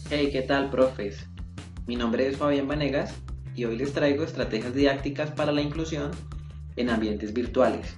Hey, ¿qué tal, profes? Mi nombre es Fabián Vanegas y hoy les traigo estrategias didácticas para la inclusión en ambientes virtuales.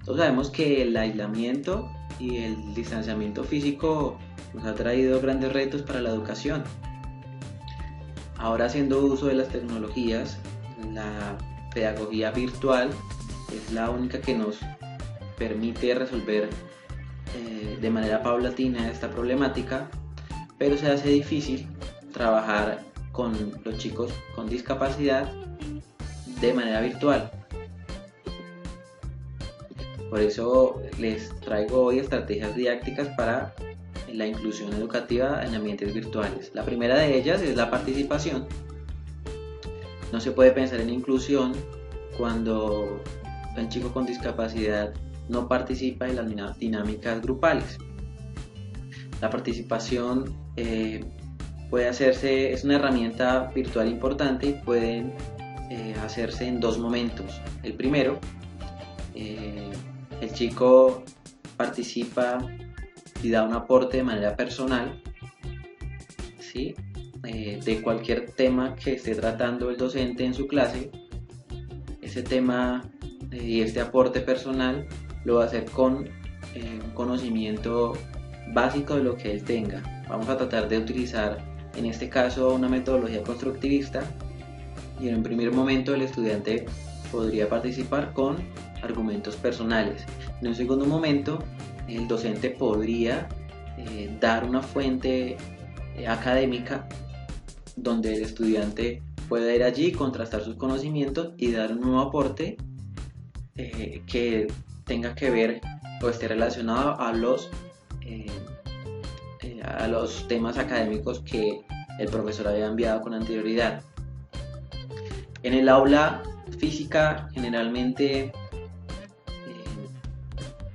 Todos sabemos que el aislamiento y el distanciamiento físico nos ha traído grandes retos para la educación. Ahora, haciendo uso de las tecnologías, la pedagogía virtual es la única que nos permite resolver de manera paulatina esta problemática, pero se hace difícil trabajar con los chicos con discapacidad de manera virtual. Por eso les traigo hoy estrategias didácticas para la inclusión educativa en ambientes virtuales. La primera de ellas es la participación. No se puede pensar en inclusión cuando un chico con discapacidad no participa en las dinámicas grupales. La participación puede hacerse, es una herramienta virtual importante y pueden hacerse en dos momentos. El primero, el chico participa y da un aporte de manera personal, ¿sí? De cualquier tema que esté tratando el docente en su clase. Ese tema y este aporte personal lo va a hacer con un conocimiento básico de lo que él tenga. Vamos a tratar de utilizar en este caso una metodología constructivista y en un primer momento el estudiante podría participar con argumentos personales. En un segundo momento el docente podría dar una fuente académica donde el estudiante pueda ir allí, contrastar sus conocimientos y dar un nuevo aporte que tenga que ver o esté relacionado a los temas académicos que el profesor había enviado con anterioridad. En el aula física generalmente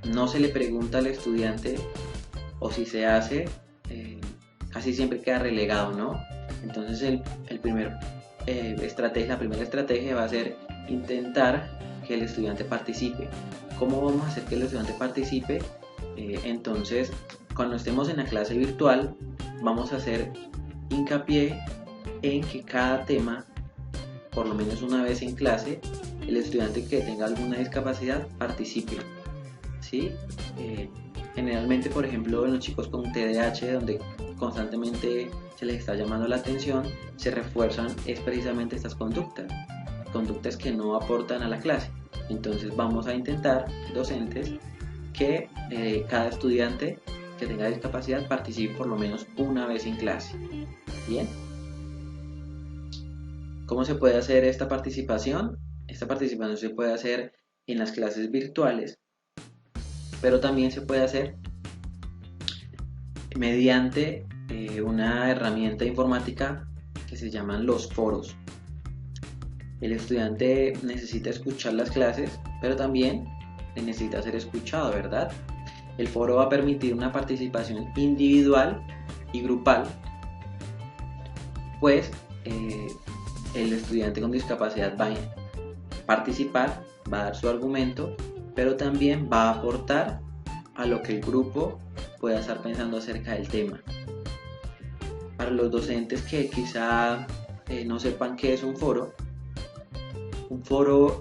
no se le pregunta al estudiante, o si se hace, casi siempre queda relegado, ¿no? Entonces la primera estrategia va a ser intentar que el estudiante participe. ¿Cómo vamos a hacer que el estudiante participe? Entonces, cuando estemos en la clase virtual, vamos a hacer hincapié en que cada tema, por lo menos una vez en clase, el estudiante que tenga alguna discapacidad participe, ¿sí? Generalmente, por ejemplo, en los chicos con TDAH, donde constantemente se les está llamando la atención, se refuerzan es precisamente estas conductas que no aportan a la clase. Entonces vamos a intentar, docentes, que cada estudiante que tenga discapacidad participe por lo menos una vez en clase. Bien. ¿Cómo se puede hacer esta participación? Esta participación se puede hacer en las clases virtuales, pero también se puede hacer mediante una herramienta informática que se llaman los foros. El estudiante necesita escuchar las clases, pero también necesita ser escuchado, ¿verdad? El foro va a permitir una participación individual y grupal, pues el estudiante con discapacidad va a participar, va a dar su argumento, pero también va a aportar a lo que el grupo pueda estar pensando acerca del tema. Para los docentes que quizá no sepan qué es un foro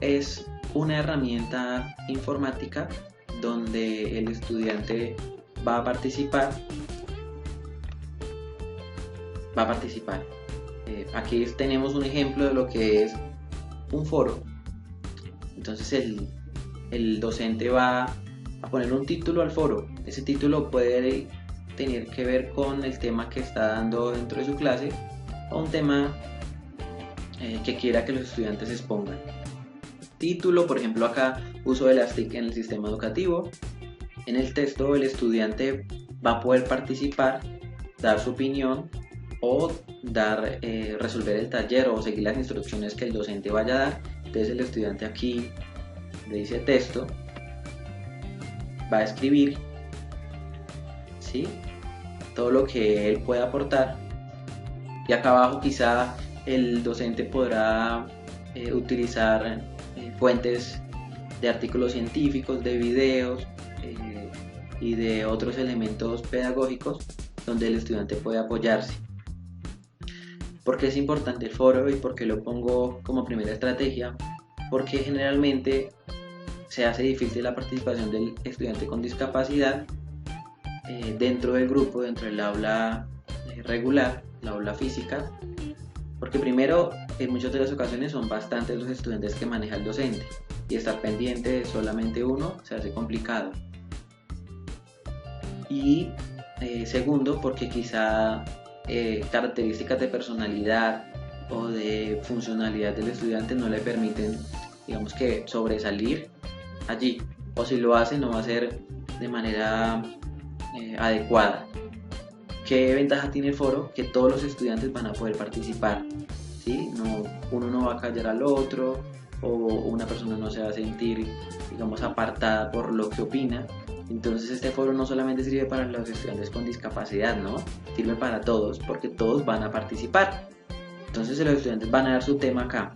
es una herramienta informática donde el estudiante va a participar. Aquí tenemos un ejemplo de lo que es un foro. Entonces el docente va a poner un título al foro. Ese título puede tener que ver con el tema que está dando dentro de su clase o un tema que quiera que los estudiantes expongan. Título, por ejemplo, acá uso de las TIC en el sistema educativo. En el texto el estudiante va a poder participar, dar su opinión o resolver el taller o seguir las instrucciones que el docente vaya a dar. Entonces el estudiante aquí le dice texto, va a escribir, ¿sí?, todo lo que él pueda aportar, y acá abajo quizá el docente podrá utilizar fuentes de artículos científicos, de videos y de otros elementos pedagógicos donde el estudiante puede apoyarse. ¿Por qué es importante el foro y por qué lo pongo como primera estrategia? Porque generalmente se hace difícil la participación del estudiante con discapacidad dentro del grupo, dentro del aula regular, la aula física, porque primero, en muchas de las ocasiones son bastantes los estudiantes que maneja el docente y estar pendiente de solamente uno se hace complicado. Y segundo, porque quizá características de personalidad o de funcionalidad del estudiante no le permiten, digamos que, sobresalir allí, o si lo hace no va a ser de manera adecuada. ¿Qué ventaja tiene el foro? Que todos los estudiantes van a poder participar, ¿sí? Uno no va a callar al otro, o una persona no se va a sentir, digamos, apartada por lo que opina. Entonces este foro no solamente sirve para los estudiantes con discapacidad, ¿no? Sirve para todos, porque todos van a participar. Entonces los estudiantes van a dar su tema acá,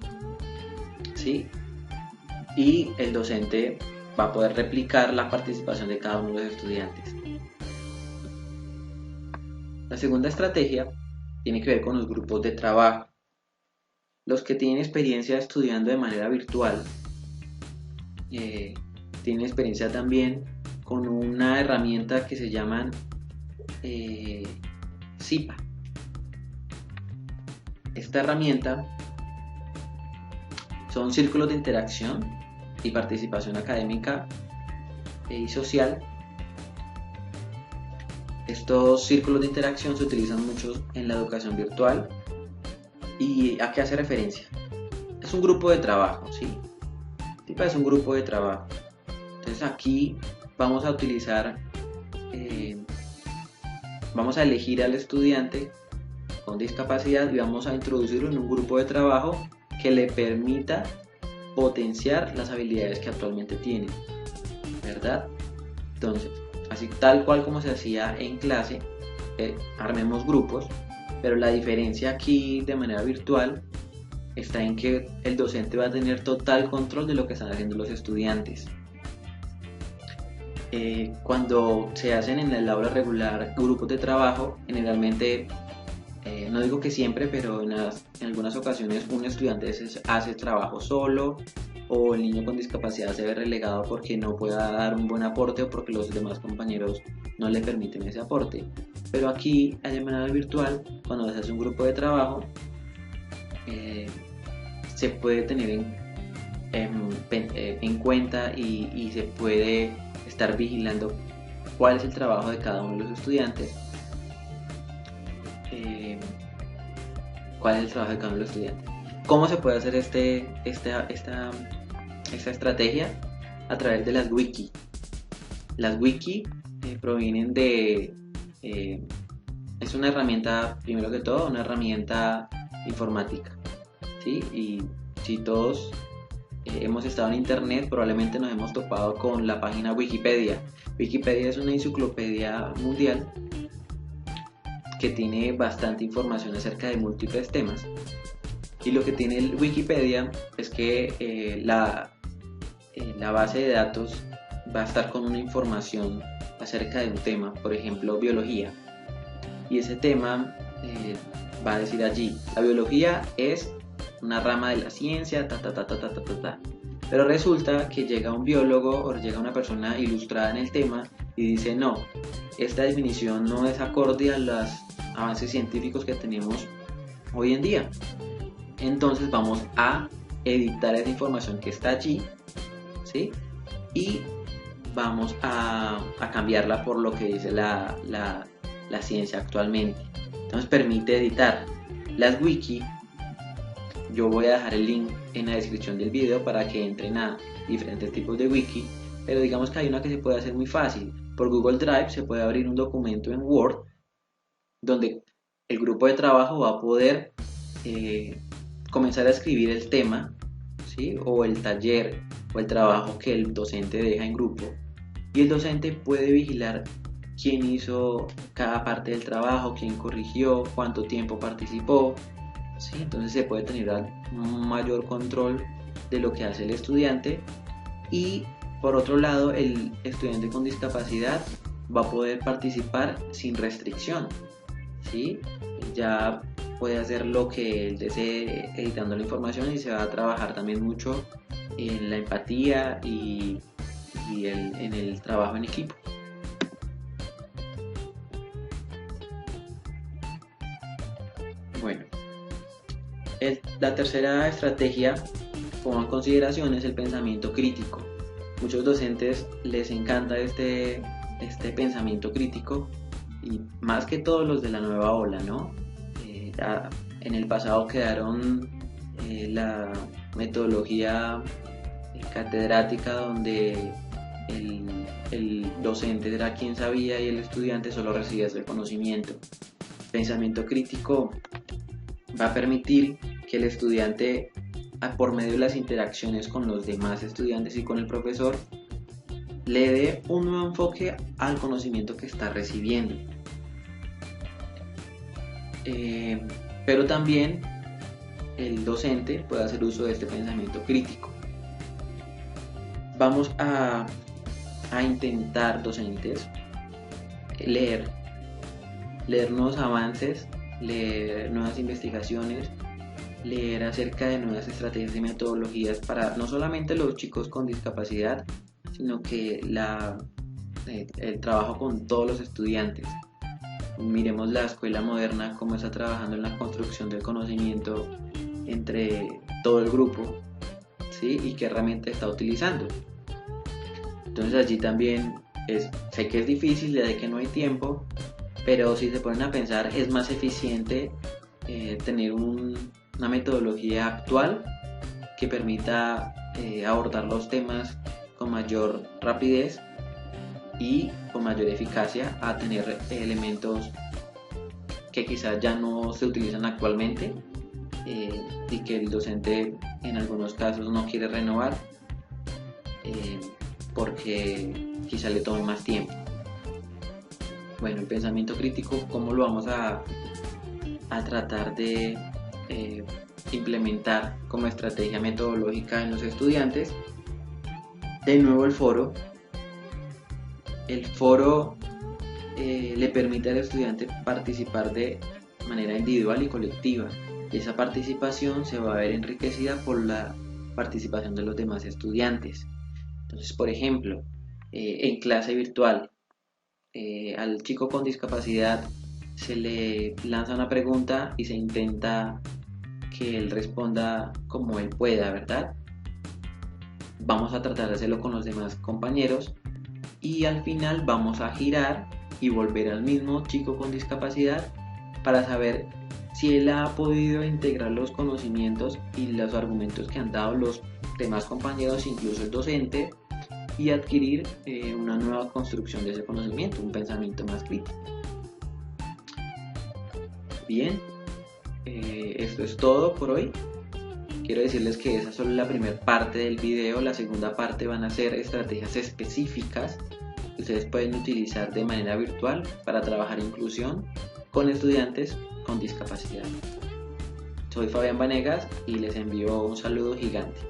¿sí? Y el docente va a poder replicar la participación de cada uno de los estudiantes. La segunda estrategia tiene que ver con los grupos de trabajo. Los que tienen experiencia estudiando de manera virtual tienen experiencia también con una herramienta que se llama SIPA. Esta herramienta son círculos de interacción y participación académica y social. Estos círculos de interacción se utilizan mucho en la educación virtual. ¿Y a qué hace referencia? Es un grupo de trabajo, ¿sí? SIPA es un grupo de trabajo. Entonces aquí vamos a utilizar, vamos a elegir al estudiante con discapacidad y vamos a introducirlo en un grupo de trabajo que le permita potenciar las habilidades que actualmente tiene, ¿verdad? Entonces, así tal cual como se hacía en clase, armemos grupos, pero la diferencia aquí de manera virtual está en que el docente va a tener total control de lo que están haciendo los estudiantes. Cuando se hacen en el aula regular grupos de trabajo, generalmente, no digo que siempre, pero en algunas ocasiones un estudiante hace trabajo solo, o el niño con discapacidad se ve relegado porque no pueda dar un buen aporte o porque los demás compañeros no le permiten ese aporte. Pero aquí, de manera virtual, cuando se hace un grupo de trabajo, se puede tener en cuenta y se puede estar vigilando cuál es el trabajo de cada uno de los estudiantes. ¿Cuál es el trabajo de cada uno de los estudiantes? ¿Cómo se puede hacer esta estrategia? A través de las wiki. Las wiki provienen de... es una herramienta, primero que todo, una herramienta informática, ¿sí? Y si todos hemos estado en internet, probablemente nos hemos topado con la página Wikipedia. Wikipedia es una enciclopedia mundial que tiene bastante información acerca de múltiples temas. Y lo que tiene el Wikipedia es que la base de datos va a estar con una información acerca de un tema, por ejemplo biología, y ese tema va a decir allí, la biología es una rama de la ciencia, pero resulta que llega un biólogo o llega una persona ilustrada en el tema y dice no, esta definición no es acorde a los avances científicos que tenemos hoy en día. Entonces vamos a editar esa información que está allí, ¿sí? Y vamos a cambiarla por lo que dice la ciencia actualmente. Entonces permite editar. Las wiki, yo voy a dejar el link en la descripción del video para que entren a diferentes tipos de wiki, pero digamos que hay una que se puede hacer muy fácil. Por Google Drive se puede abrir un documento en Word donde el grupo de trabajo va a poder comenzar a escribir el tema, ¿sí? O el taller o el trabajo que el docente deja en grupo, y el docente puede vigilar quién hizo cada parte del trabajo, quién corrigió, cuánto tiempo participó, ¿sí? Entonces se puede tener un mayor control de lo que hace el estudiante. Y por otro lado, el estudiante con discapacidad va a poder participar sin restricción, ¿sí? Ya puede hacer lo que él desee editando la información y se va a trabajar también mucho en la empatía y en el trabajo en equipo. Bueno, la tercera estrategia como en consideración es el pensamiento crítico. Muchos docentes les encanta este pensamiento crítico y más que todos los de la nueva ola, ¿no? En el pasado quedaron la metodología catedrática donde el docente era quien sabía y el estudiante solo recibía el conocimiento. El pensamiento crítico va a permitir que el estudiante, por medio de las interacciones con los demás estudiantes y con el profesor, le dé un nuevo enfoque al conocimiento que está recibiendo. Pero también el docente puede hacer uso de este pensamiento crítico. Vamos a intentar, docentes, leer nuevos avances, leer nuevas investigaciones, leer acerca de nuevas estrategias y metodologías para no solamente los chicos con discapacidad, sino que el trabajo con todos los estudiantes. Miremos la escuela moderna, cómo está trabajando en la construcción del conocimiento entre todo el grupo, ¿sí? Y qué herramienta está utilizando. Entonces allí también sé que es difícil, ya de que no hay tiempo, pero si se ponen a pensar es más eficiente tener una metodología actual que permita abordar los temas con mayor rapidez y con mayor eficacia a tener elementos que quizás ya no se utilizan actualmente y que el docente en algunos casos no quiere renovar porque quizá le tome más tiempo. Bueno, el pensamiento crítico, ¿cómo lo vamos a tratar de implementar como estrategia metodológica en los estudiantes? De nuevo el foro. El foro le permite al estudiante participar de manera individual y colectiva, y esa participación se va a ver enriquecida por la participación de los demás estudiantes. Entonces, por ejemplo, en clase virtual, al chico con discapacidad se le lanza una pregunta y se intenta que él responda como él pueda, ¿verdad? Vamos a tratar de hacerlo con los demás compañeros y al final vamos a girar y volver al mismo chico con discapacidad para saber si él ha podido integrar los conocimientos y los argumentos que han dado los demás compañeros, incluso el docente, y adquirir una nueva construcción de ese conocimiento, un pensamiento más crítico. Bien, esto es todo por hoy. Quiero decirles que esa es solo la primera parte del video. La segunda parte van a ser estrategias específicas que ustedes pueden utilizar de manera virtual para trabajar inclusión con estudiantes con discapacidad. Soy Fabián Vanegas y les envío un saludo gigante.